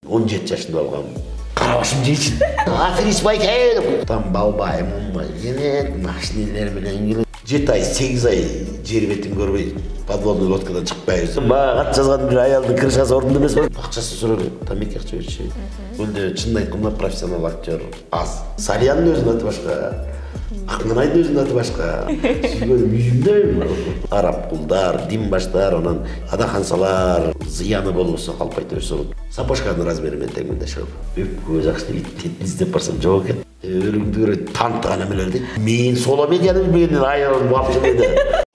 17 жашында алгам. Карабашым жейчи. Аферис байкай. Там балбай, мумбай, келет, машинелер менен келет. 7 ай, 8 ай жер бетин көрбөй, подводный лодкадан чыкпайбыз. Мага кат жазган бир аялдын крышасы ордун эмес болот. Акчасын сурап, тамеки акча берчү. Бунда чынын айтканда профессионал актер аз. Салиянын өзүнүн аты башка. Акманайдын өзүнүн аты башка. Сүйгөнүм үйүмдө араб кулдар, дин баштар, анан адахансалар, зыяны болбосо калпайт өрсө. Сапожканын размери менен тең мындай шығып. Көп жакшы ит издеп барсам жок экен. Өлүмдү көрөт, тантыган эмелер дейт. Мен соло медианы билбегенден айылым вообще дейт.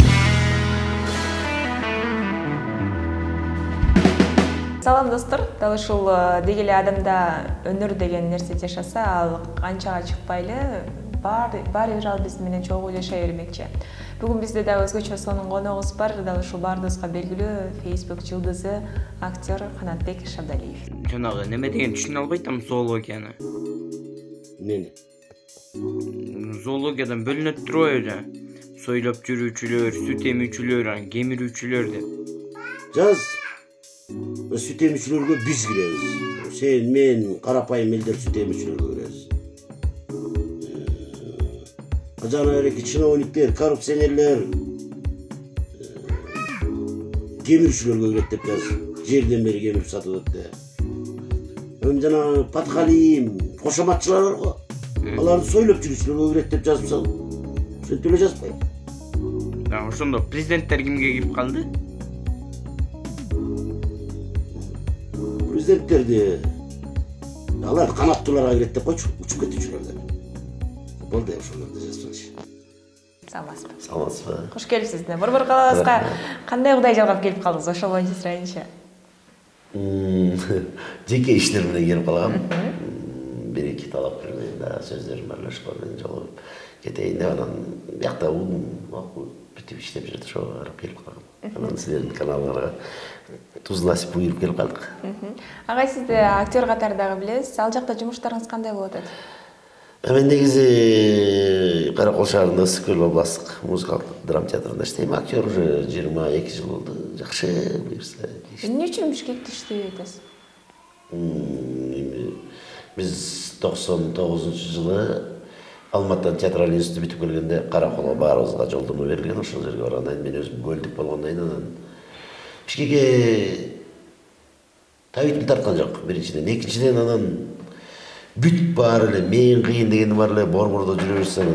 Салам достор, дал ушул деги эле адамда өнөр деген нерсе жашаса, ал канчага чыкпайлы, баары бир ал биз менен чогуу жашай бермекчи. Бүгүн бизде да өзгөчө сонун коногубуз бар, дал ушул баарыбызга белгилүү Facebook жылдызы актер Канатбек Шабдалиев. Жанагы неме деген түшүнө албай атам зоологияны. Эмне? Зоологиядан бөлүнөт турбайбы? Сойлоп жүрүүчүлөр, сүт эмүүчүлөр, кемирүүчүлөр деп. Жаз сүт эмүүчүлөргө биз киребиз. Сен, мен, карапайым элдер сүт эмүүчүлөргө киребиз. Жанагы чиновниктер, коррупционерлер, кемирүүчүлөргө кирет деп жаз. Жерден бери кемирип сатып атты. Жана Паткалиим, кошоматчылар бар го. Аларды сойлоп жүрүүчүлөргө кирет деп жазып. Ошентип эле жазбайбы? Ошондо президенттер кимге кирип калды? Президенттерди алар канаттууларга кирет деп койчу, учуп кетүүчүлөр деп. Болду ошолорду жазсаңчы. Саламатсызбы? Саламатсызбы? Кош келипсиз. Борбор калабызга кандай угдай жалгап келип калдыңыз? Ошол боюнча сурайынчы. Жеке иштер менен келип калгам. Бир-эки талап берген да сөздөрүм бар эле ошол менен жолугуп кетейин деп анан биякта бүтүп иштеп жүрдү, ошого карап келип калгам. Анан силердин каналыңарга туз насип буйруп келип калдык. Агай, сизди актер катары дагы билебиз. Ал жакта жумуштарыңыз кандай болуп атат? Мен негизи Каракол шаарында Ысык-Көл областтык музыкалык драма театрында иштейм. Актер уже 22 жыл болду. Жакшы буюрса. Эмне үчүн Бишкекте иштей атасыз? Биз 99-жылы Алматыдан театралдык институт бүтүп келгенде Караколго баарыбызга жолдомо берилген. Ошол жерге баргандан кийин мен өзүм көлдүк болгондон кийин анан Бишкекке табитим тарткан жок. Биринчиден, экинчиден анан бүт баары эле мен кыйын дегени бар эле борбордо жүрө берсең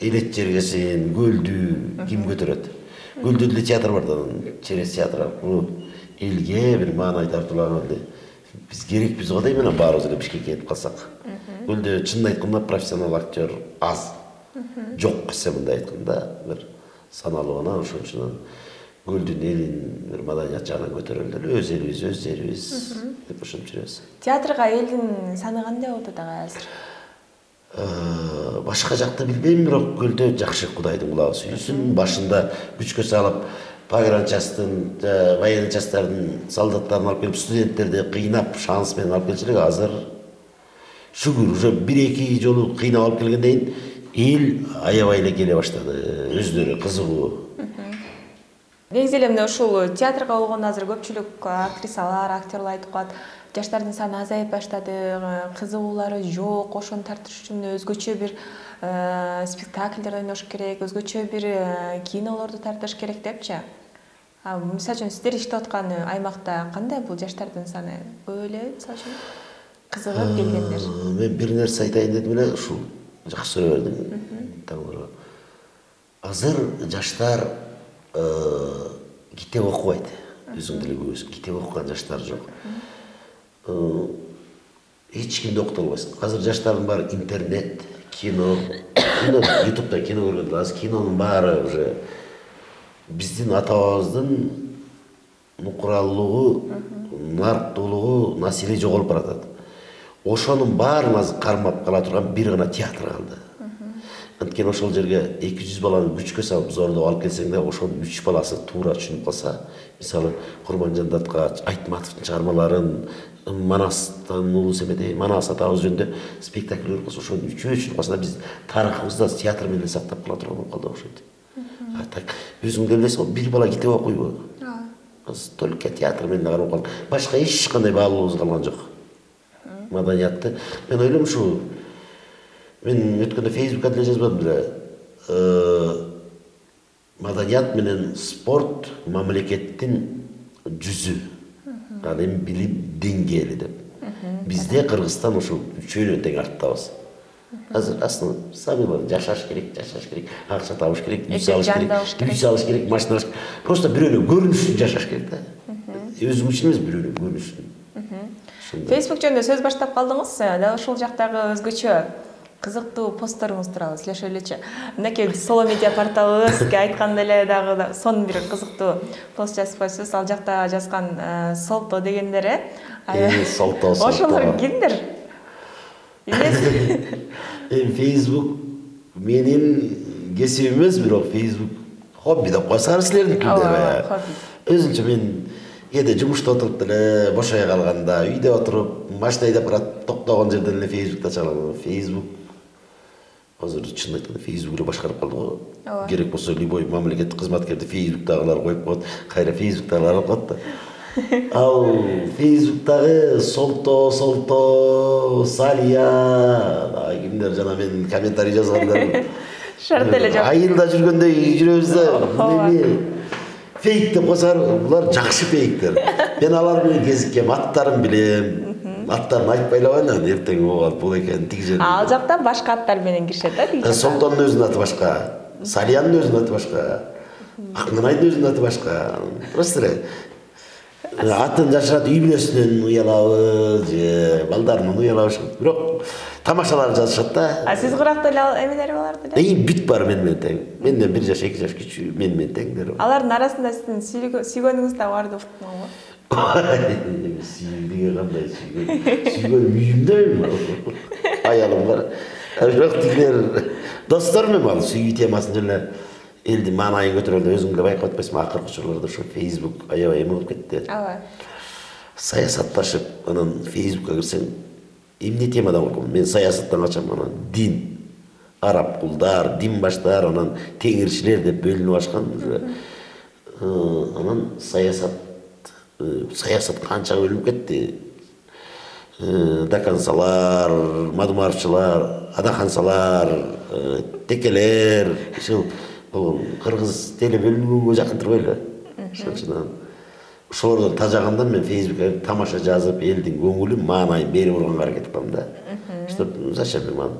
элет жергесин, көлдү ким көтөрөт? Көлдө деле театр бар да, через театр элге бир маанай тартуулаган биз керекпиз го дейм, анан баарыбыз эле Бишкекке кетип калсак. Көлдө чынын айтканда профессионал актер аз. Жок десе мындай айтканда бир саналуу гана, ошон үчүн көлдүн элин бир маданият жагынан көтөрөлү эле, өз элибиз, өз жерибиз деп ошентип жүрөбүз. Театрга элдин саны кандай болуп атат агай азыр? Башка жакты билбейм, бирок көлдө жакшы, Кудайдын кулагы сүйүсүн. Башында күчкө салып погранчастын, военный частардын солдаттарын алып келип, студенттерди кыйнап, шанс менен алып келчү элек. Азыр шүгүр, уже 1-2 жолу кыйнап алып келгенден кийин эл аябай эле келе баштады, өздөрү кызыгуу. Негизи эле мына ушул театрга болгон азыр көпчүлүк актрисалар, актерлар айтып калат, жаштардын саны азайып баштады, кызыгуулары жок, ошону тартыш үчүн өзгөчө бир спектакльдер ойнош керек, өзгөчө бир кинолорду тартыш керек депчи. Мисалы үчүн сиздер иштеп аткан аймакта кандай бул жаштардын саны? Көп эле, мисалы үчүн кызыгып келгендер. Мен бир нерсе айтайын дедим эле, ушул жакшы суроо бердиң. Азыр жаштар китеп окубайт. Өзүң деле көрөсүң, китеп окуган жаштар жок. Эч кимди окута албайсың. Азыр жаштардын баары интернет, кино, ютубта кино көргөндө азыр кинонун баары уже биздин атабыздын нукуралуулугу, нарктуулугу, насилие жоголуп баратат. Ошонун баарын азыр кармап кала турган бир гана театр калды. Анткени ошол жерге 200 баланы күчкө салып зордоп алып келсең да, ошонун 3 баласы туура түшүнүп калса, мисалы Курманжан Даткач, Айтматовдун чыгармаларын, Манастан улуу Семетей, Манас атабыз жөнүндө спектакль көрүп калса, ошонун 3-өө түшүнүп калса, биз тарыхыбызда театр менен сактап кала турган болуп калды ошентип. Так, өзүң деле билесиң, бир бала китеп окуйбу? только театр менен карап калдым. Башка эч кандай баалуубуз калган жок. Маданиятты. Мен ойлойм ушу. Мен өткөндө Фейсбукка деле жазбадым деле. Маданият менен спорт мамлекеттин жүзү. Ал эми билим деңгээли деп. Бизде Кыргызстан ушул үчөөнү тең арттабыз. Азыр аслында самый бар жашаш керек, акча табыш керек, үй салыш керек, машина алыш керек. Просто бирөөнү көрүнүш үчүн жашаш керек да. Өзүң үчүн эмес, бирөөнү көрүнүш үчүн. Facebook жөнүндө сөз баштап калдыңыз. Дал ушул жактагы өзгөчө кызыктуу постторуңуз тууралуу сүйлөшөлүчү. Мынакей Соло медиа порталыбызга айткандай эле дагы сонун бир кызыктуу пост жазып койсуз. Ал жакта жазган Солто дегендери. Солто. Ошолор кимдер? Facebook менин кесибим эмес, бирок Facebook хобби деп койсаңар силердикиндер. Өзүнчө мен кээде жумушта отуруп деле бошой калганда, үйдө отуруп, машина айдап барат токтогон жерден эле Facebook'та чыгарам. Facebook азыр чын айтканда Facebook эле башкарып калды го. Керек болсо любой мамлекеттик кызматкерди Facebook'тагылар коюп коет, кайра Facebook'тагылар алып коет да. Ал Facebook'тагы Солто, Салия, кимдер жана мен комментарий жазгандар. Шарт эле жок. Айылда жүргөндөй жүрөбүз да. Фейк деп койсоор булар жакшы фейктер. Мен алар менен кезиккем, аттарын билем. Аттарын айтпай эле коеюн, эртең оогат бул экен тиги жер. Ал жакта башка аттар менен киришет да, тиги жакта. Солтонун өзүнүн аты башка, Салиянын өзүнүн аты башка, Акмынайдын өзүнүн аты башка. Просто эле атын жашырат, үй бүлөсүнөн уялабы же балдарынан уялабы, бирок тамашалар жазышат да. Сиз курактуу эле эмелери бар деле? Бүт бар менен тең. Менден 1 жаш 2 жаш кичүү, менен теңдер. Алардын арасында сиздин сүйгөнүңүз да бар деп уктум го. Сүйгөнүгө кандай сүйгөн үйүмдөмүн. Аялым бар. Бирок тигилер достор менен ал сүйүү темасын эле элдин маанайын көтөргөндө өзүң эле байкап атпайсыңбы, акыркы учурларда ошо Facebook аябай эме болуп кетти. Ооба. Саясатташып, анан Facebook'ка кирсең, эмне темадан корком? Мен саясаттан качам, анан дин, араб кулдар, дин баштар, анан теңирчилер деп бөлүнүп ашкан уже. Анан саясат канча бөлүнүп кетти. Дакансалар, Мадумаровчулар, Адахансалар, Текелер, ушул кыргыз теле бөлүнгөнгө жакын турбай эле. Ошондон ошолордон тажагандан мен Facebook'ка тамаша жазып, элдин көңүлүн, маанайын берип урганга аракет кылам да. Что зачем мен?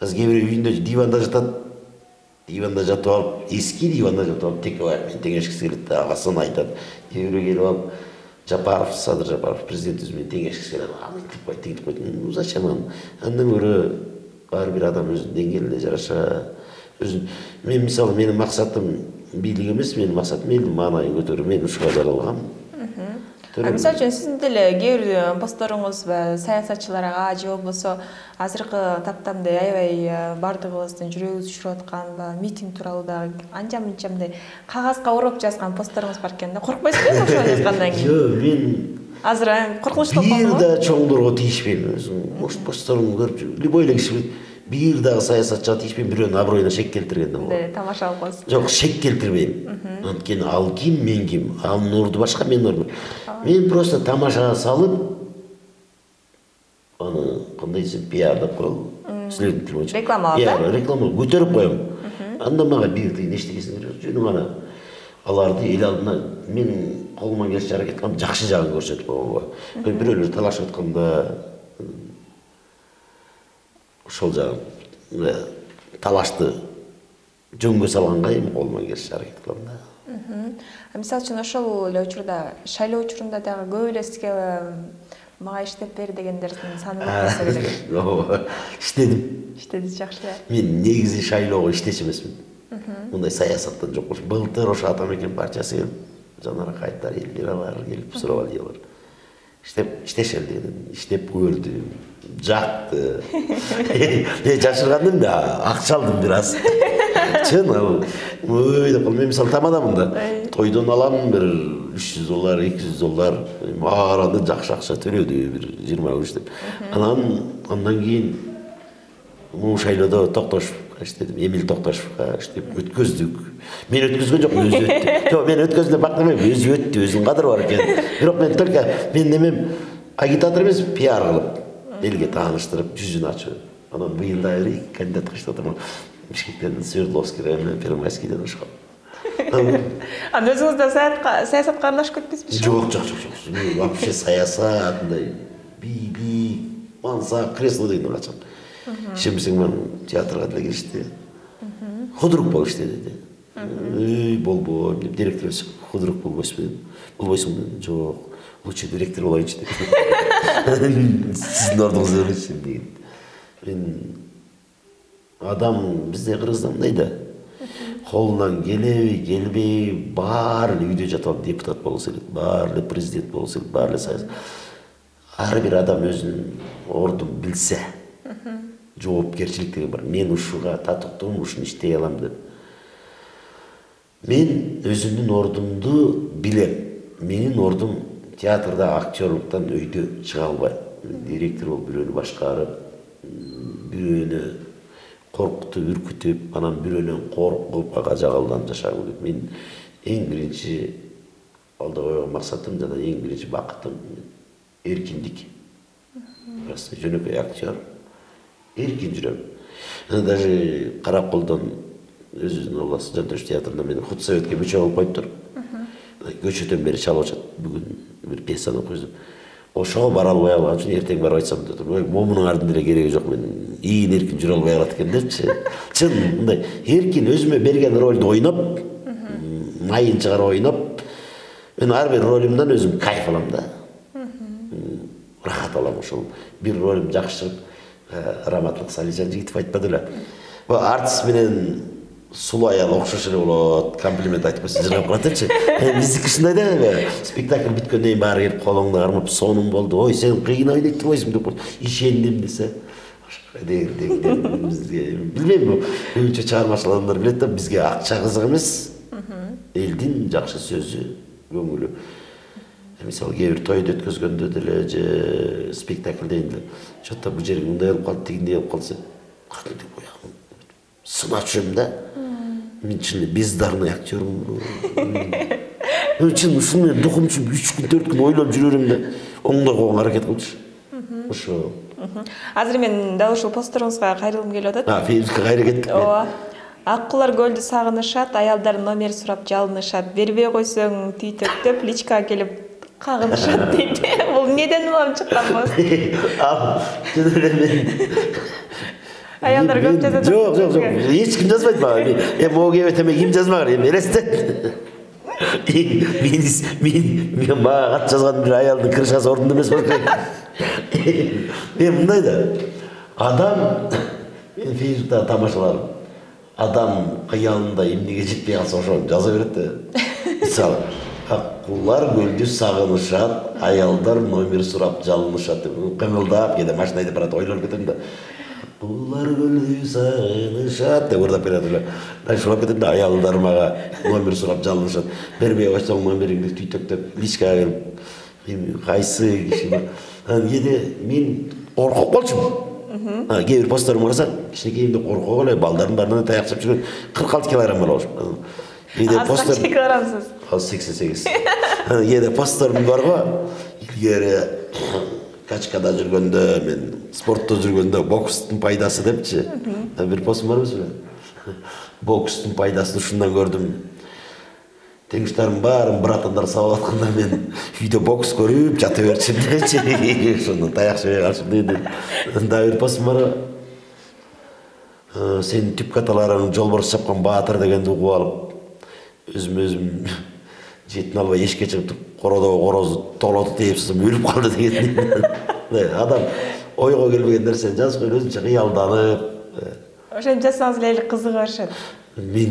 Азыр кээ бирөө үйүндө диванда жатып алып, эски диванда жатып алып, теке бар, мен теңешкиси келет да, агасын айтат. Кээ бирөө келип алып, Жапаров, Садыр Жапаров, президентибиз менен теңешкиси келет. Антип койт, тигип койт. Зачем аны? Андан көрө ар бир адам өзүнүн деңгээлине жараша мен мисалы менин максатым бийлик эмес, менин максатым элдин маанайын көтөрүү. Мен ушуга жаралгам. Мисалы үчүн сиздин деле кээ бир постторуңуз саясатчыларга же болбосо азыркы таптамда аябай бардыгыбыздын жүрөгүбүз түшүрүп аткан митинг тууралуу дагы анча-мынча мындай кагазга ороп жазган постторуңуз бар экен да. Коркпойсузбу ошону жазгандан кийин? Жок, мен азыр коркунучтуу болду. Бир да чоңдорго тиишпейм өзүм. Может, постторумду көрүп, любой эле киши бир дагы саясатчыга тиишпейм, бирөөнүн аброюна шек келтиргенден болот. Тамаша алып коесуз. Жок, шек келтирбейм. Анткени ал ким, мен ким? Анын орду башка, менин ордум. Мен просто тамаша салып, аны кандай десем, пиар деп коелу. Силердин тил боюнча. Рекламалап да? Реклама көтөрүп коем. Анда мага бир тыйын эчтекесин берет. Жөнү гана аларды эл алдына мен колуман келишинче аракет кылам, жакшы жагын көрсөтүп койгонго. Бирөөлөр талашып атканда ошол жагын талашты жөнгө салганга эми колуман келишинче аракет кылам да. Мисалы үчүн ошол эле учурда, шайлоо учурунда дагы көп эле сизге мага иштеп бер дегендердин саны көп болсо керек. Ооба, иштедим. Иштедиңиз жакшы эле. Мен негизи шайлоого иштечү эмесмин. Мындай саясаттан жок. Былтыр ошо Атамекен партиясы келип, Жанара Кайттар, Элмиралар келип сурап алдылар. Иштешели дедим, иштеп көрдүм, жакты. Жашыргандым да, акча алдым бир аз. Чын ал. Ой деп мен мисалы тамадамын да. Тойдон алам бир $300, $200. Арада жакшы акча төлөдү бир 20 күч деп. Андан кийин могу шайлоодо Токтош иштедим. Эмил Токташевка иштеп өткөздүк. Мен өткөзгөн жок, өзү өттү. Жок, мен өткөзүлө бактырбайм, өзү өттү, өзүнүн кадыры бар экен. Бирок мен только мен немем агитатор эмес, пиар кылып элге тааныштырып, жүзүн ачып. Анан быйыл да кандидатка иштеп атам. Бишкектен Свердловский районунан Первомайскийден ошком. Анда өзүңүз да саясатка аралашып кетпейсизби? Жок. Мен вообще саясат, мындай бийлик, мансап, кресло дегенден качам. Ишенбесең мен театрга деле киришти. Худрук болуп иштеди. Болбойм деп директор өсүп, худрук болбойсуң дедим. Жок, лучше директор болоюнчу деп. Сиздин ордуңузда эмесмин деген. Мен адам бизде Кыргызда мындай да. Колунан келеби, келбейби, баары үйдө жатып алып депутат болсо керек, баары президент болсо керек, баары саясат. Ар бир адам өзүнүн ордун билсе, жоопкерчилик деген бар. Мен ушуга татыктуумун, ушуну иштей алам деп. Мен өзүмдүн ордумду билем. Менин ордум театрда актерлуктан өйдө чыга албайм. Директор болуп бирөөнү башкарып, бирөөнү коркутуп, үркүтүп, анан бирөөнөн коркуп, ага жагалдан жашагым келет. Мен эң биринчи алда койгон максатым жана эң биринчи бакытым эркиндик. Просто жөнөкөй актер, эркин жүрөм. Даже Караколдон өзүнүн областык Жантөш театрында мен худсоветке мүчө болуп коюптур. Көчөдөн бери чалып атат. Бүгүн бир пьесаны окуйсум. Ошого бара албай калган үчүн эртең барып айтсам деп атам. Момунун ардын деле кереги жок, мен ийин эркин жүрө албай калат экен депчи. Чын мындай эркин өзүмө берген ролду ойноп, майын чыгарып ойноп, мен ар бир ролумдан өзүм кайф алам да. Рахат алам ошол. Бир ролум жакшы чыгып, Раматлык Салижан Жигитов айтпады эле. Бу артист менен сулуу аял окшош эле болот, комплимент айтып койсо жыргап калат депчи. Биздики ушундай да, спектакль бүткөндөн кийин баары келип колуңду кармап, сонун болду. Ой, сен кыйын ойнойт турбайсың деп ишендим десе. Бизге билбейм, бу өзүнчө чыгармачыл адамдар билет да, бизге акча кызык эмес. Элдин жакшы сөзү, көңүлү. Мисалы кээ бир тойду өткөзгөндө деле же спектаклден деле чотто бул жерге мындай болуп калды, тигиндей болуп калса, кантип коям? Сынап жүрөм да. Мен чын бездарный актермун. Мен чын ушуну менен духум үчүн 3 күн 4 күн ойлоп жүрөрүм да, оңдой койгонго аракет кылчу. Ошо. Азыр мен дал ушул посторуңузга кайрылгым келип атат. Фейсбукка кайра кеттик. Ооба. Аккулар көлдү сагынышат, аялдар номер сурап жалынышат. Бербей койсоң түйтөктөп личкага келип кагынышат дейт. Бул неден улам чыккан бул? Жөн эле мен. Аялдар көп жазат. Жок. Эч ким жазбайт мага. Могу кебет эме ким жазмагыр, эми элестет. Мен мага кат жазган бир аялдын крышасы ордунда эмес болот. Мен мындай да. Адам мен Фейсбукта тамашаларым. Адам кыялында эмнеге жетпей калса ошону жаза берет да. Мисалы, аккулар көлдү сагынышат, аялдар номер сурап жалынышат деп кыңылдап, кээде машина айдап барат, ойлонуп кетем да. Аккулар көлдү сагынышат деп ырдап келет эле. Шулап кетем да, аялдар мага номер сурап жалынышат. Бербей койсоң номериңди түйтөктөп личкага келип, эми кайсы киши бар. Кээде мен коркуп калчумун. Кээ бир посторумду карасаң, кичинекейимде коркок эле, балдардын баарынан таяк жеп жүргөн 46 килограмм болчумун. Кээде постор 8 килограммсыз. 88. Кээде посторум бар го, илгери качкада жүргөндө, мен спортто жүргөндө бокстун пайдасы депчи. Бир постум бар эмес беле? Бокстун пайдасын ушундан көрдүм. Теңиштарым баарын братандар сабап атканда мен үйдө бокс көрүп жата берчүмүн депчи. Ошондон таяк жебей калчумун деген. Да бир постум бар. Сенин түп каталарың жолборс чапкан баатыр дегенди угуп алып, өзүм жетін албай эшикке чыгып кородогу корозу толоту тээп сызым өлүп калды деген. Адам ойго келбеген нерсени жазып коюп өзүнчө кыялданып. Ошентип жазсаңыз эле кызыга беришет. Мен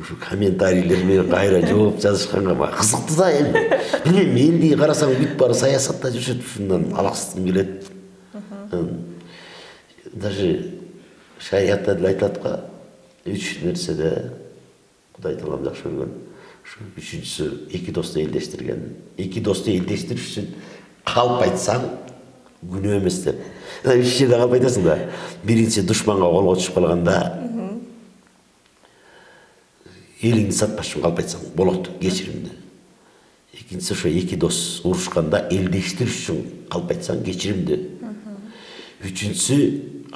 ушу комментарийлер менен кайра жооп жазышканга мага кызыктуу да эми. Билбейм, элди карасаң бүт баары саясатта жүрүшөт, ушундан алаксыгым келет. Даже шариатта деле айтылат го, 3 нерседе Кудай таалам жакшы көргөн. Ушу үчүнчүсү эки досту элдештирген. Эки досту элдештириш үчүн калп айтсаң күнөө эмес деп. Үч жерде калп айтасың да. Биринчи душманга колго түшүп калганда элиңди сатпаш үчүн калп айтсаң болот, кечиримди. Экинчиси ошо эки дос урушканда элдештириш үчүн калп айтсаң кечиримди. Үчүнчүсү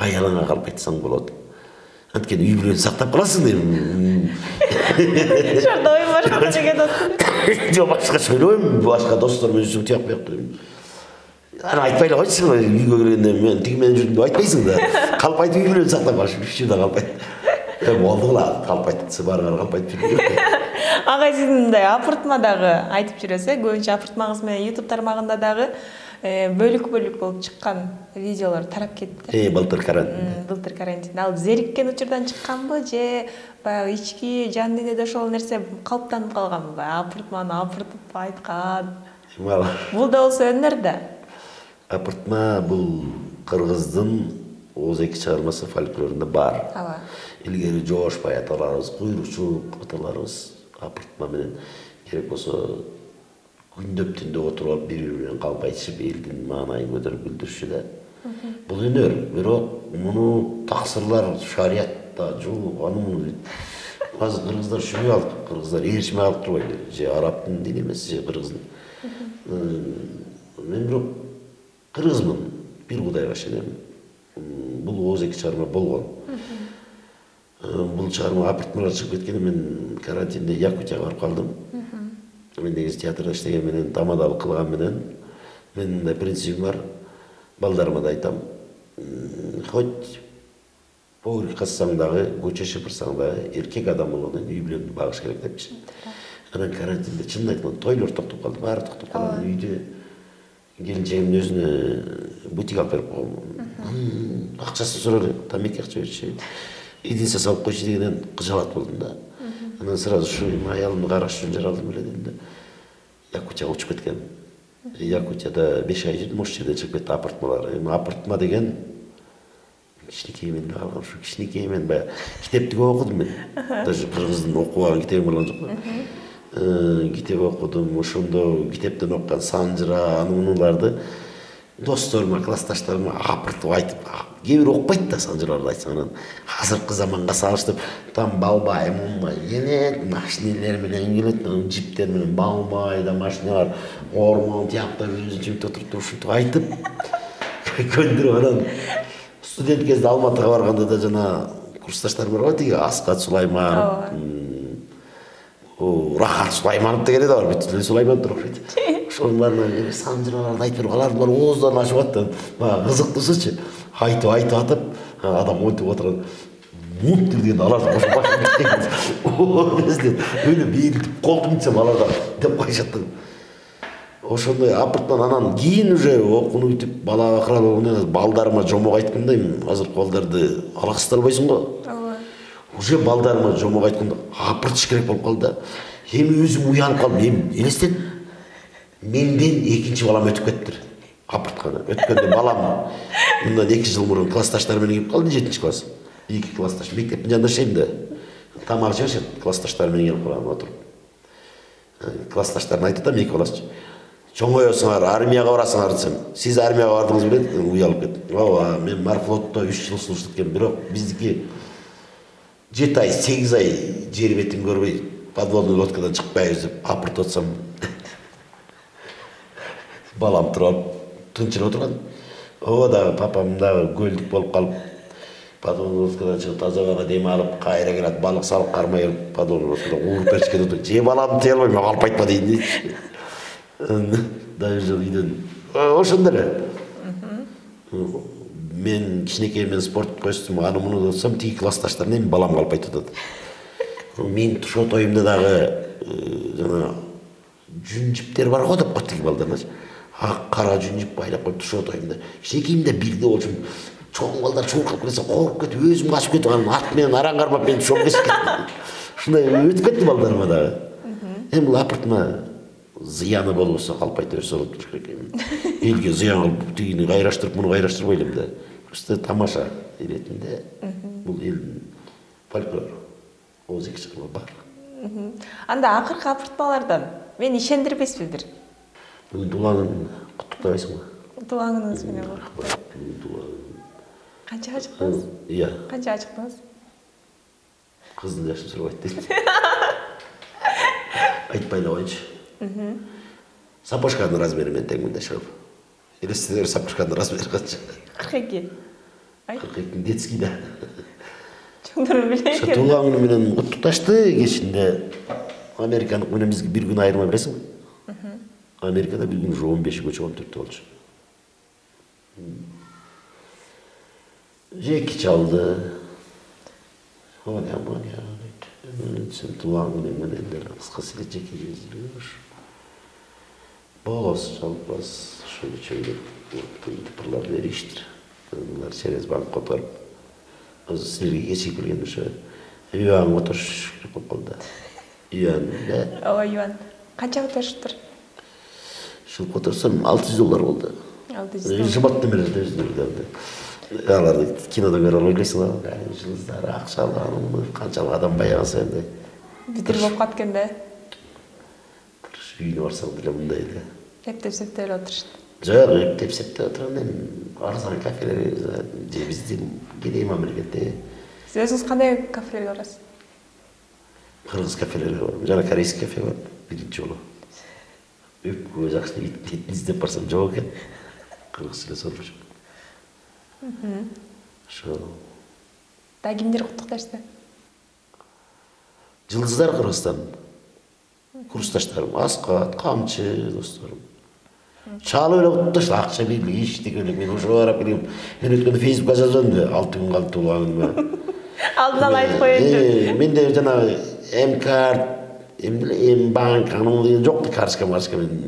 аялыңа калп айтсаң болот. Анткени үй бүлөнү сактап каласың дейм. Ошондо ой башка жерге кетип. Жок, башка сүйлөбөйм, башка достор менен жүрүп тияк бияк дейм. Аны айтпай эле койчу, үйгө келгенде мен тиги менен жүрдүм деп айтпайсың да. Калп айтып үй бүлөнү сактап калыш, үчүнчү да калп айт. Болдула, калп айтсы барган калп айтып жүрүп. Агай сиздин мындай апыртмадагы айтып жүрөсүз, көбүнчө апыртмаңыз менен YouTube тармагында дагы бөлүк болуп чыккан видеолор тарап кетти. Былтыр карантин. Былтыр карантин. Ал зериккен учурдан чыкканбы же баягы ички жан денеде ошол нерсе калыптанып калганбы? Апыртманы апыртып айткан. Бул да болсо өнөр да. Апыртма бул кыргыздын ооз-эки чыгармасы фольклорунда бар. Ооба. Илгери жоошпай аталарыбыз, куйручук аталарыбыз апыртма менен керек болсо күндөп түндө отуруп алып бири менен калп айтышып элдин маанайын көтөрүп билдириши да. Бул өнөр, бирок муну таксырлар шариятта жок, аны муну азыр кыргыздар шүбө алып, кыргыздар ээрчимей калып турбайбы? Же арабтын дини эмес, же кыргыздын. Мен бирок кыргызмын, бир Кудайга ишенем. Бул ооз-эки чыгарма болгон. Бул чыгарма апыртмалар чыгып кеткенде мен карантинде Якутияга барып калдым. Мен негизи театрда иштеген менен, тамадалык кылган менен менин мындай принцибим бар. Балдарыма да айтам. Хоть поварих кассаң дагы, көчө шыпырсаң дагы эркек адам болгондон үй бүлөңдү багыш керек депчи. Анан карантинде чынын айтканда тойлор токтоп калды, баары токтоп калды. Үйдө келинчегимдин өзүнө бутик алып берип койгом. Акчасын сурады, тамеки акча берчи. Единсе салып койчу дегенден кыжалат болдум да. Анан сразу ушу аялымды караш үчүн жаралдым эле дедим да. Якутияга учуп кеткем. Якутияда 5 ай жүрдүм, ошол жерден чыгып кетти апыртмалар. Апыртма деген кичинекей менде калган, ушу кичинекей мен баягы китепти көп окудум мен. Даже кыргыздын окубаган китебим болгон жок. Китеп окудум, ошондо китептен окуган Санжыра, анууларды досторума, классташтарыма апыртып айтып, кээ бирөө окпойт да Санжыраларды айтсаң, анан азыркы заманга салыштырып, там балбай, мумбай, келет, машинелер менен келет, джиптер менен балбай да машиналар, ормон тияктап өзүнчө отуруп ушинтип айтып, көндүрүп анан студент кезде Алматыга барганда да жана курсташтарым бар го, тиги Аскат Сулайманов, Рахат Сулайманов деген да бар, бүт эле Сулаймановдор окшойт. Ошолордун Санжыраларды айтып берип, алар ооздан ашып атты. Мага кызыктуусучу, айтып атып, адам монтип отурган. Мунт дегенде аларды кошуп башын. Өйнө бейилтип колдум десем аларда деп коюшат. Ошондой апыртман анан кийин уже окууну бүтүп бала бакыралы болгондон кийин балдарыма жомок айткандайм. Азыркы балдарды алаксыта албайсың го. Ооба. Уже балдарыма жомок айтканда апыртыш керек болуп калды. Эми өзүм уянып калдым, эми элестетим. Менден экинчи балам өтүп кеттир. Апыртканы. Өткөндө балам мындан 2 жыл мурун классташтар менен келип калды, 7-чи класс. 2 классташ, мектептин жанында иштейм да. Тамак жешет, классташтар менен келип калам отуруп. Классташтарына айтып атам, 2 классчы. Чоңоёсуңар, армияга барасыңар десем, сиз армияга бардыңыз белет, уялып кеттим. Ооба, мен морфлотто 3 жыл служить эткем, бирок биздики 7 ай, 8 ай жер бетин көрбөй, подводный лодкадан чыкпайбыз деп апыртып атсам, балам туруп тынчылап отурган. Ооба дагы папам дагы көлдүк болуп калып, подводный лодкадан чыгып таза абага дем алып, кайра келет, балык салып кармай келип, подводный лодкада ууруп берчү кетип, же баламды тие албайм, калп айтпа дейин дейчи. Даже үйдөн ошондой эле. Мен кичинекей мен спорт костюм аны муну десем, тиги классташтар эми балам калп айтып атат. Мен тушо тоюмда дагы жана жүн жиптер бар го деп коет тиги балдарына. Ак кара жүн жип байлап коюп тушо тоюмда. Кичинекейимде бирде болчумун. Чоң балдар чуркап келсе коркуп кетип, өзүм качып кетип, анан ат менен араң кармап мен тушо кесип кеттим. Ушундай өтүп кетти балдарыма дагы. Эми бул апыртма зыяны болбосо калп айта берсе болот керек эми. Элге зыян кылып, тигини кайраштырып, муну кайраштырбай элем да. Просто тамаша иретинде бул элдин фольклору. Ооз-эки чыгарма бар. Анда акыркы апыртмалардан мени ишендирбейсиздир. Бүгүн туулган куттуктабайсыңбы? Туулгаңыз менен куттуктайм. Канчага чыктыңыз? Iya. Канчага чыктыңыз? Кыздын жашы сурабайт дейт. айтпай эле коеюнчу. Сапожканын размери менен тең мындай шығып. Елестедер сапожканын размери канча? 42. 42 детский да. Чоңдору биле Ошо экен. туулган күнү менен куттукташты кечинде. Американык менен бизге бир күн айырма билесиңби? Америкада бир күн уже 15 көчө 14 болчу. Жеки чалды. Оня. Сен туулган күнүң менен деле кыскасы эле жеки жүзүлүш. Болос жалпас ошол чөйдө пырлар бериштир. Алар через банк которуп өзү силерге кечип келген ошо юан которуш керек болуп калды. Юан да. Ооба, юан. Канча отуруштур? Шыл которсам $600 болду. $600. Жымат немелерди өзүнүн. Аларды кинодон көрүп ойлойсуң, жылдар акча алган, канчалык адам баягы сайын. Битир болуп калат экен да. Үйүнө барсаң деле мындай эле. Эптеп эле отурушат. Жок, эптеп септеп отурган эми арзан кафелер же биздин кедей мамлекетте. Сиз өзүңүз кандай кафелерге барасыз? Кыргыз кафелери бар, жана корейский кафе бар, биринчи жолу. Өпкө жакшы издеп барсам жок экен. Кыргыз эле сорбуш. Ошо. Да кимдер куттукташты? Жылдыздар Кыргызстан. Курсташтарым, Аскат, Камчы досторум. Чалып эле куттукташты, акча берди, иштик эле. Мен ошо барап келем. Мен өткөндө Facebookка жаздым да, 6 күн калды туулганыма. Алдын ала айтып коеюнчу. Менде жанагы М-карт, М-банк, анын деген жок, карточка мен.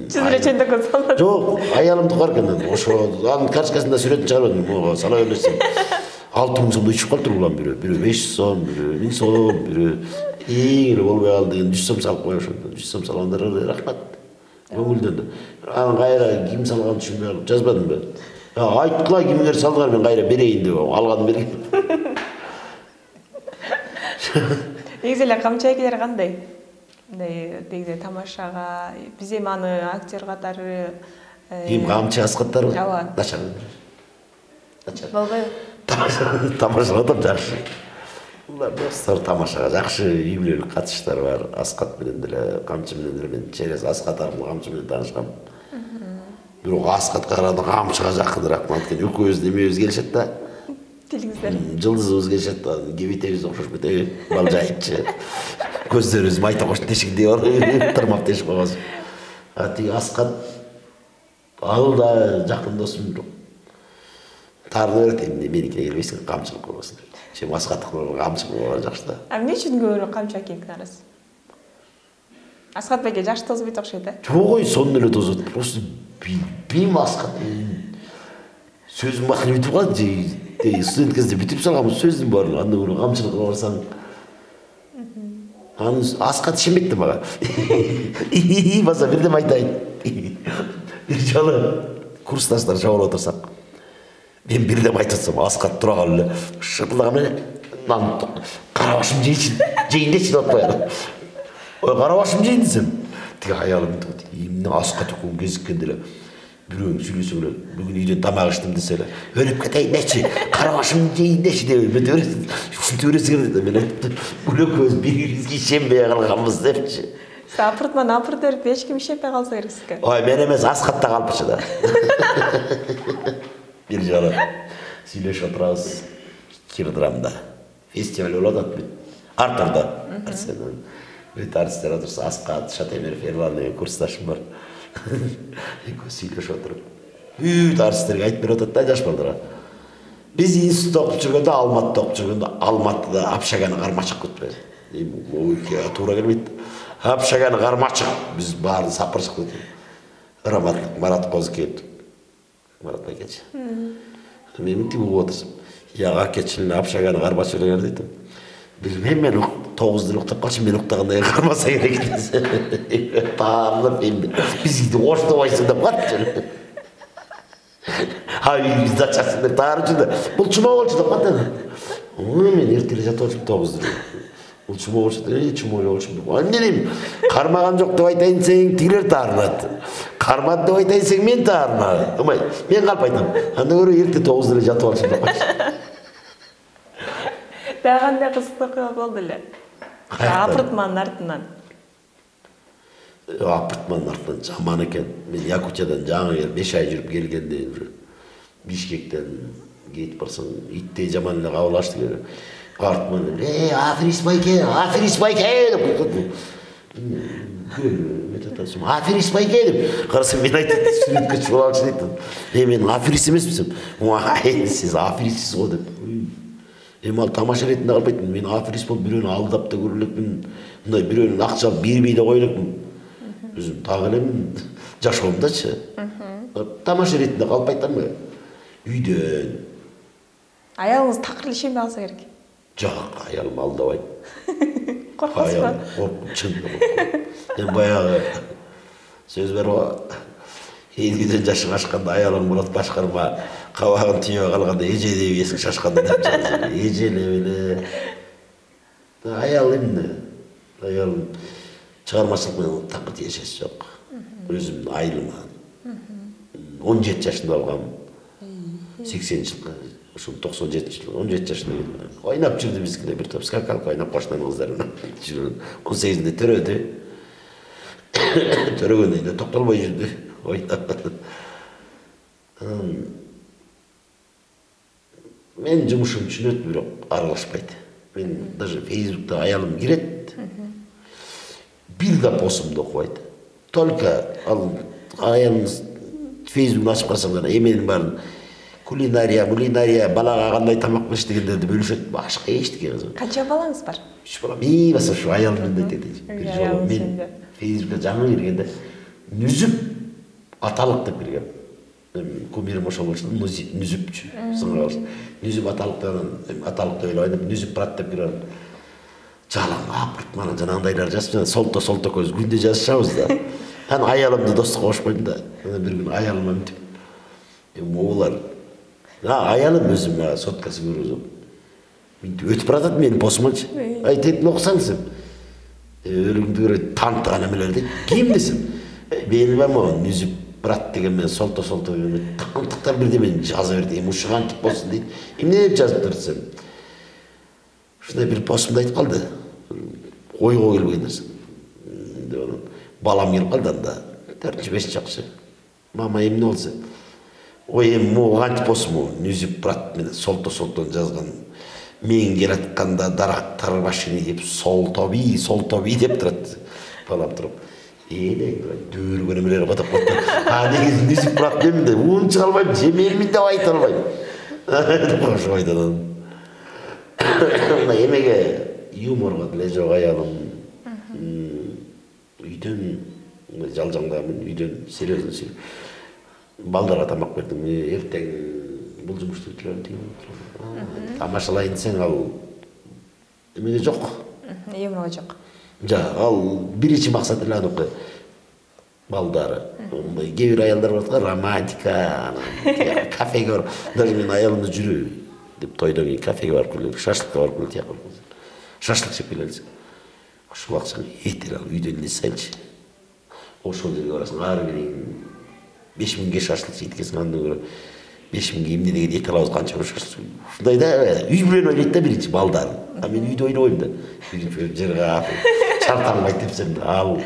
Сиз эле чөндөккө салдыңыз. Жок, аялымды бар экен. Ошо анын карточкасында сүрөтүн чыгарып мага сала берсем. 6 сомдо ичип калды улам бирөө. Бирөө 500 сом, бирөө 1000 сом, бирөө эле болбой калды. 100 сом салып коюш. 100 сом салгандарга рахмат. Көңүлдөн. Анан кайра ким салганын түшүнбөй калып жазбадым ба. Айткыла кимдер салдыңар, мен кайра берейин деп алганын берген. Негизи эле камчы экелер кандай? Мындай тамашага, биз эми аны актер катары Ким камчы аскаттарбы? Ооба. Начар. Болбойбу? Тамашалатам жакшы. Улар достор тамашага жакшы үй бүлөлүк катышыштар бар. Аскат менен деле, камчы менен деле мен через Аскат аркылуу камчы менен таанышкам. Бирок Аскатка караганда камчыга жакыныраак, анткени экөөбүз немебиз келишет да. Тилиңиздер. Жылдызыбыз келишет да, кебетебиз окшошуп кетеби, бал жайыпчы. Көздөрүбүз майта кош тешигиндей бар, тырмап тешип койгонбуз. Тиги Аскат ал да жакын досум бирок. Таарына берет, меникине келбейсиң, камчылык кылбасын. Сен Аскаттыкына камчы кылган жакшы да. Эмне үчүн көбүрөөк камчы экенин арасыз? Аскат беке жаш тозбойт окшойт, да? Жок ой, сонун эле тозот. Просто бим Аскат. Сөзүм бакыр бүтүп калат же. Студент кезде бүтүп салганбыз сөздүн баарын. Андан көрө камчылык кыла барсаң. Аны Аскат ишенбейт мага. Баса бирдем айтайын. Бир жолу курсташтар чогулуп отурсак. Мен бирдем айтсам, Аскат тура калып эле шыпылдаган менен нан карабашым жейин дечи деп атпайбы. Ой, карабашым жейин десем, тиги аялым эмне Аскат экөө кезиккенде эле бирөөң сүйлөсөң эле бүгүн үйдөн тамак иштим десе эле өлүп кетейин дечи, карабашым жейин дечи деп ушинтип бересиңер деп мен айттым. Бул экөөбүз бири-бирибизге ишенбей калганбыз депчи. Сиз апыртман апырт берип эч ким ишенбей калса керек сизге. Ой, мен эмес, Аскат да калпчы да. Бир жолу сүйлөшүп отурабыз Кирдрамда. Фестиваль болуп атат бүт. Артурда. Бүт артисттер отурса, Аскат, Шатемиров, Ерлан деген курсташым бар. Экөө сүйлөшүп отуруп. Бүт артисттерге айтып берип атат да жаш балдарга. Биз институтта окуп жүргөндө, Алматыда окуп жүргөндө, Алматыда Апшаганы кармачык күтпөйт. Ой, туура келбейт. Апшаганы кармачык, биз баарын сапырчык экен. Рамат Марат Козыкеев. Марат Акеч. Мен мынтип угуп отурсам, я Акечилин Апшаганы кармачык эле дейтим. Билбейм, мен 9 жыл уктап калчу, мен уктагандай кармаса керек десе. Таанып эмди. Бизди оштобойсуң деп калчу. Ай, биз ачасың таарчу да. Бул чума болчу деп калды. Мен эртеле жатып алчумун 9 жыл. Бул чума болчу, чума болчу. Эмне кармаган жок деп айтайын десең, тигилер таарынат. Кармады деп айтайын десең, мен таарына. Ымай, мен калп айтам. Андан көрө эрте 9 жыл жатып алчумун деп калчу. Дагы кандай кызыктуу окуя болду эле? Апыртмандын артынан. апартмандын артынан жаман экен. Мен Якутиядан жаңы келип 5 ай жүрүп келгенде уже Бишкектен кетип барсаң иттей жаман эле кабыл ашты келе. Артынан аферист байке деп аферист байке деп карасам мен айтып сүрөткө чыгып алчу дейт. Мен аферист эмесмисин? Сиз аферистсиз го деп. Ал тамаша ретинде калбайт. Мен аферист болуп бирөөнү алдап да көрө элекмин. Мындай бирөөнүн акча алып бербей да кое элекмин. Өзүм так элемин жашоомдачы. Тамаша ретинде калып айтамбы? Үйдөн. Аялыңыз такыр ишенбей калса керек. Жок, аялым алдабайт. Коркосузбу? Чын. Мен баягы сөз бар го. Элгиден жашың ашканда аялың болот башкарма. Кабагын түйө калганда эжелеп эсиң шашканда деп жазды. Эжелеп эле. Аял эмне? Аялым чыгармачылык менен такыр тиешеси жок. Өзүмдүн айылыма 17 жашында алгам. 80 жылга, ошол 97 жыл, 17 жашында келдим. Ойнап жүрдү бизгиле бир топ скакалка ойнап кошунан кыздар менен жүрүп. 18-нде төрөдү. Төрөгөндө токтолбой жүрдү. Ойнап. Мен жумушум түшүнөт, бирок аралашпайт. Мен даже Facebook'ta аялым кирет. Бир да постумду окубайт. Только ал аялым Facebook'ун ачып карасаңдар, эменин баарын кулинария, балага кандай тамак бериш дегендерди бөлүшөт. Башка эчтеке кызым. Канча балаңыз бар? 3 балам. Баса ушу аялым менен айтат. Бир жолу мен Facebook'ка жаңы киргенде Нүзүп аталык деп киргем. Кумирим ошол болчу, Нүзүпчү. Сыңгырабыз. Нүзүп аталыкты ойлоп, Нүзүп брат деп кирем. Жалаң апартман жанагындайлар жазып, солто көз күндө жазышабыз да. Аны аялымды достукка кошуп койдум да. Бир күн аялыма мынтип. Моолар. Аялым өзүм соткасы көрүзүм. Өтүп баратат менин посумачы. Айтайт, окусаңыз. Өлүңдү көрөт, тантыган эмелер дейт. Ким десем? Белбем о, Нүзүп брат деген мен солто деген тантыктар бирдеме жаза берди. Ушу кантип болсун дейт. Эмне деп жазып турсам? Ушундай бир посумда айтып калды. Ойго келбеген нерсе. Балам келип калды анда. 4-5 жакшы. Мама эмне болсо? Ой, мо кантип посуму? Нүзүп брат менен солто жазган. Мен келатканда дарактар башыны деп солтоби деп турат. Балам туруп. Дөргөн эмелер катап калды. Негизи Нүзүп брат эмне? Уун чыга албайм, жемелмин деп айта албайм. Ошо айтат. Эмеге юморго деле жок аялым. Үйдөн жалжаңдамын, үйдөн серьезно. Балдарга тамак бердим. Эртең бул жумушту бүтүрөм. Тамашалайын десең ал эмеге жок. Юморго жок. Ал биринчи максат эле аныкы. Балдары. Кээ бир аялдар бар, романтика, кафеге барып, даже мен аялымды жүрү деп тойдон кийин кафеге барып келип, шашлыкка барып келип тияк. Шашлык жеп келелсиң. Ошол акчаны эт эле ал үйдөн эле сайчы. Ошол жерге барасың, ары бери 5000ге шашлык жейт экенсиң, андан көрө 5000ге эмне деген эт алабыз канча шашлык. Ушундай да үй менен ойлойт да биринчи балдарын. Мен үйдө ойлобойм да. Биринчи жерге чартаңбайт депсем да ал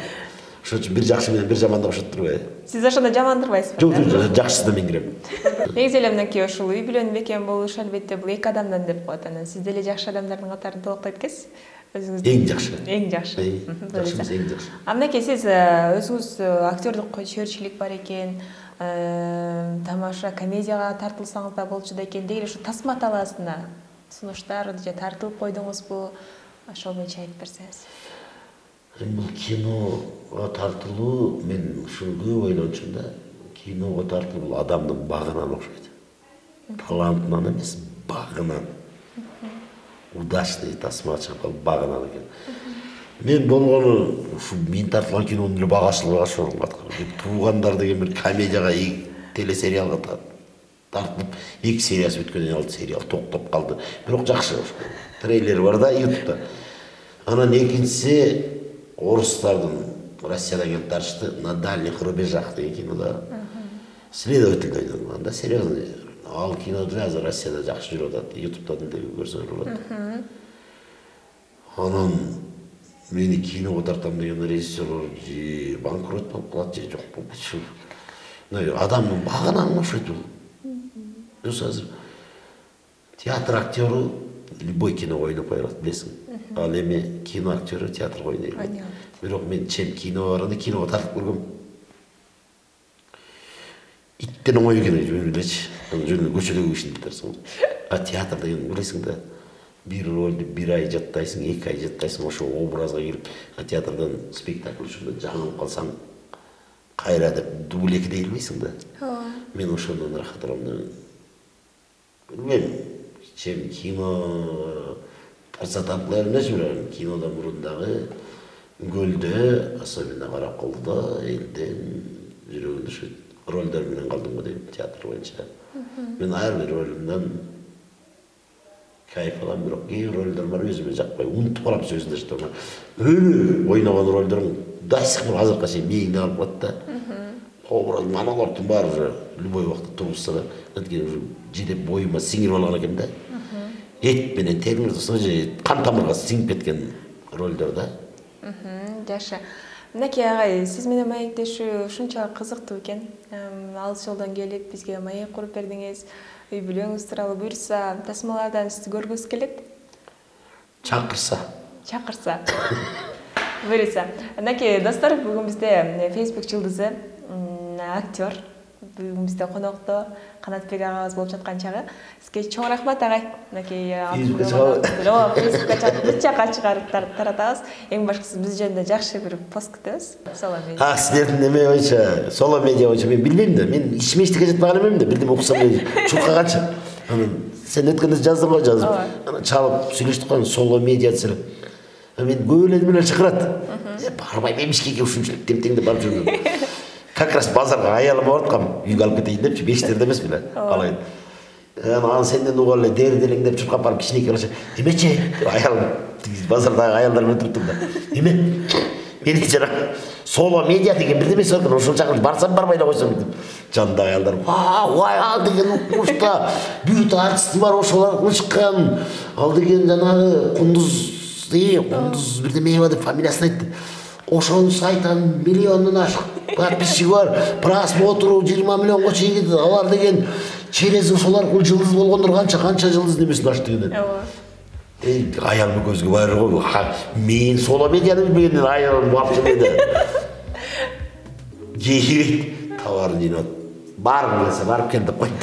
ошон үчүн бир жакшы менен бир жаманды кошот турбайбы? Сиз ошондо жамандырбайсызбы? Жок, жакшысына мен кирем. Негизи эле мынакей ушул үй бүлөнүн бекем болушу албетте бул эки адамдан деп коет. Анан сиз деле жакшы адамдардын катарында толуктойт экенсиз. Өзүңүз Эң жакшы. Эң жакшы. Жакшымыз эң жакшы. Мынакей сиз өзүңүз актерлук көчөрчүлүк бар экен, тамаша комедияга тартылсаңыз да болчу да экен. Деги ушу тасма талаасына сунуштар же тартылып койдуңузбу? Ошол боюнча айтып берсеңиз. Бул киного тартылуу мен ушуну көп ойлончумун да. Киного тартылуу бул адамдын багынан окшойт. Талантынан эмес, багынан. Удачный тасмачы багынан экен. Мен болгону ушу мен тартылган кинонун эле багасы ошол. Туугандар деген бир комедияга телесериалга тартылып 2 сериясы бүткөндөн кийин ал сериал токтоп калды. Бирок жакшы. Трейлери бар да YouTube'да. Анан экинчиси орустардын Россиядан келип тартышты на дальних рубежах деген кинода следователь ойногон. Анда серьезно. Ал кино азыр Россияда жакшы жүрүп атат. YouTube'да деле көрсөңөр болот. Анан мени киного тартам деген режиссер же банкрот болуп калат же жок болуп кетиши. Адамдын багынан ошойт бул. Азыр театр актеру любой кино ойноп кое алат, билесиң. Ал эми кино актеру театрга ойной албайт. Бирок мен чем кино барганда киного тартып көргөм. Иттен оңой экен жөн элечи. Жөн көчөдөгү ишин тарсаң. А театр деген билесиң да, bir roldu bir ay жаттайсың, 2 ай жаттайсың, ошо образга кирип, а театрдан спектакль үчүн жаңылып калсаң, кайра деп дубль 2 дей албайсың да. Мен ошондон рахат алам. Мен чем кино сатаплар эмес, бирок кинодон мурун дагы гөлдө, особенно Караколдо элден жүрөгүндө ушу ролдор менен калдым го дейм, театр боюнча. Мен ар бир ролумдан кайф алам, бирок кээ ролдор бар өзүмө жакпай, унутуп калам сөзүн айтып. Өлө ойногон ролдорум дайсыкмыр азыркыга чейин мээңде калып калат да. Образ монологдун баары уже любой убакта тургузса, анткени уже жидеп боюма сиңирип алган экен да. Эт менен термир же кан тамырга сиңип кеткен ролдор да. Жакшы. Мынакей агай, сиз менен маектешүү ушунчалык кызыктуу экен. Алыс жолдон келип бизге маек куруп бердиңиз. Үй бүлөңүз тууралуу буйрса, тасмалардан сизди көргүңүз келет? Чакырса. Буйрса. Мынакей достор, бүгүн бизде Facebook жылдызы актер бүгүн бизде конокто Канатбек агабыз болуп жаткан чагы. Сизге чоң рахмат агай. Мынакей Facebookка жакка чыгарып таратабыз. Эң башкысы биз жөнүндө жакшы бир пост күтөбүз. Соло медиа. Сиздердин неме боюнча, соло медиа боюнча мен билбейм да. Мен ишиме иштеге жатпаган эмем да. Бирдеме окусам чуркаганча. Сен өткөндө жаздың го жазып. Ана чалып сүйлөштүк кой, соло медиа десем. Мен көп эле менен чакырат. Барбайм эмишкеге ушунчалык темтеңде барып жүрмүн. Как раз базарга аялым бараткам, үйгө алып кетейин депчи, 5-терде эмес беле. Алайын. Аны сенден угуп эле дерделең деп чуркап барып кичинекей кылачак. Эмечи? Аялым базардагы аялдар менен туруптум да. Эме? Мени жана соло медиа деген бирдемеси бар экен, ошол жака барсам барбай эле койсом деп. Жандагы аялдар, "Вай, ал деген укмушта бүт артист бар, ошол аркылуу чыккан. Ал деген жанагы Кундуз бирдеме бар деп фамилиясын айтты. Ошонун сайтан миллиондон ашык подписчиги бар, просмотру 20 миллионго чейин кетет. Алар деген через ошол аркылуу жылдыз болгондор канча жылдыз немесин ачты деген. Аялым көзгө бар го. Мен соло медианы билбегенден аялым бапчы деди. Жейбейт товарын жыйнап. Барып келсе барып кел деп койду.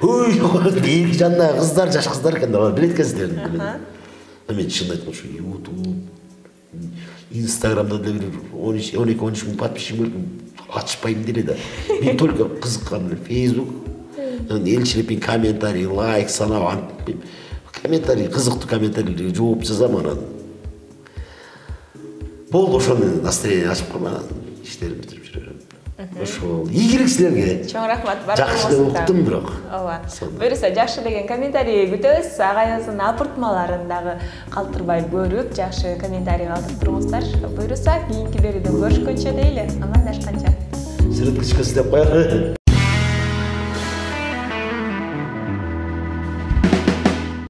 Ой, бийик жандагы кыздар, жаш кыздар экен, алар билет экенсиздер. Мен чын айткым ушу YouTube, Instagram'da da bir 12-13 bin подписчигим açpayım dedi de. Ben только kızıkkan Facebook, elçilepin комментарий, лайк санап, комментарий, кызыктуу комментарий жооп жазам анан. Болду ошону настроение ачып койман, иштерим бүтүрүп жүрөм. Ошол ийгилик силерге. Чоң рахмат. Жакшы деп уктум бирок. Ооба. Буюрса жакшы деген комментарий күтөбүз. Агайыбыздын апыртмаларын дагы калтырбай көрүп, жакшы комментарий калтырып туруңуздар. Буюрса кийинки берүүдө көрүшкөнчө дейли. Амандашканча. Сиретке деп коелу.